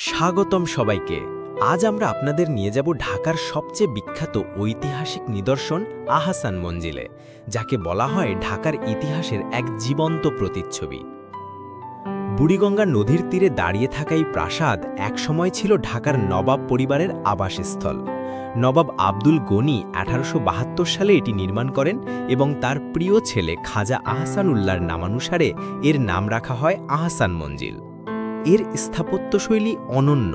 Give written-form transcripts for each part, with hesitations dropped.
স্বাগতম সবাইকে। আজ আমরা আপনাদের নিয়ে যাব ঢাকার সবচেয়ে বিখ্যাত ঐতিহাসিক নিদর্শন আহসান মঞ্জিলে, যাকে বলা হয় ঢাকার ইতিহাসের এক জীবন্ত প্রতিচ্ছবি। বুড়িগঙ্গা নদীর তীরে দাঁড়িয়ে থাকা এই প্রাসাদ একসময় ছিল ঢাকার নবাব পরিবারের আবাসস্থল। নবাব আব্দুল গনি 1872 সালে এটি নির্মাণ করেন এবং তার প্রিয় ছেলে খাজা আহসানুল্লাহর নামানুসারে এর নাম রাখা হয় আহসান মঞ্জিল। এর স্থাপত্যশৈলী অনন্য।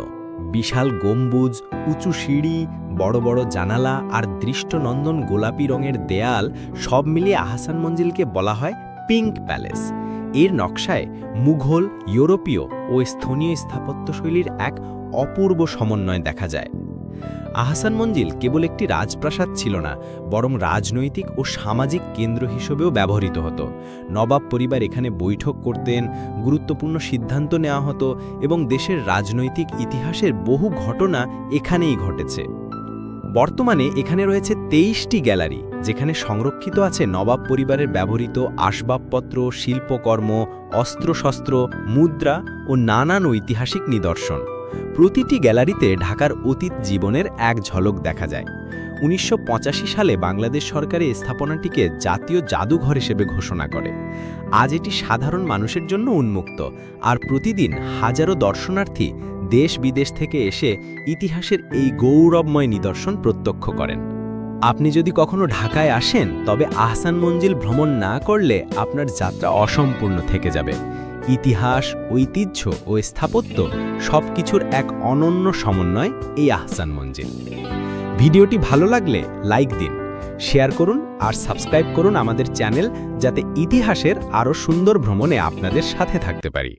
বিশাল গম্বুজ, উঁচু সিঁড়ি, বড় বড় জানালা আর দৃষ্টনন্দন গোলাপি রঙের দেয়াল সব মিলিয়ে আহসান মঞ্জিলকে বলা হয় পিঙ্ক প্যালেস। এর নকশায় মুঘল, ইউরোপীয় ও স্থানীয় স্থাপত্যশৈলীর এক অপূর্ব সমন্বয় দেখা যায়। আহসান মঞ্জিল কেবল একটি রাজপ্রাসাদ ছিল না, বরং রাজনৈতিক ও সামাজিক কেন্দ্র হিসেবেও ব্যবহৃত হতো। নবাব পরিবার এখানে বৈঠক করতেন, গুরুত্বপূর্ণ সিদ্ধান্ত নেওয়া হতো এবং দেশের রাজনৈতিক ইতিহাসের বহু ঘটনা এখানেই ঘটেছে। বর্তমানে এখানে রয়েছে 23টি গ্যালারি, যেখানে সংরক্ষিত আছে নবাব পরিবারের ব্যবহৃত আসবাবপত্র, শিল্পকর্ম, অস্ত্রশস্ত্র, মুদ্রা ও নানান ঐতিহাসিক নিদর্শন। প্রতিটি গ্যালারিতে ঢাকার অতীত জীবনের এক ঝলক দেখা যায়। 1985 সালে বাংলাদেশ সরকার এই স্থাপনাটিকে জাতীয় জাদুঘর হিসেবে ঘোষণা করে। আজ এটি সাধারণ মানুষের জন্য উন্মুক্ত, আর প্রতিদিন হাজারো দর্শনার্থী দেশ বিদেশ থেকে এসে ইতিহাসের এই গৌরবময় নিদর্শন প্রত্যক্ষ করেন। আপনি যদি কখনো ঢাকায় আসেন, তবে আহসান মঞ্জিল ভ্রমণ না করলে আপনার যাত্রা অসম্পূর্ণ থেকে যাবে। ইতিহাস, ঐতিহ্য ও স্থাপত্য সবকিছুর এক অনন্য সমন্বয় এই আহসান মঞ্জিল। ভিডিওটি ভালো লাগলে লাইক দিন, শেয়ার করুন আর সাবস্ক্রাইব করুন আমাদের চ্যানেল, যাতে ইতিহাসের আরও সুন্দর ভ্রমণে আপনাদের সাথে থাকতে পারি।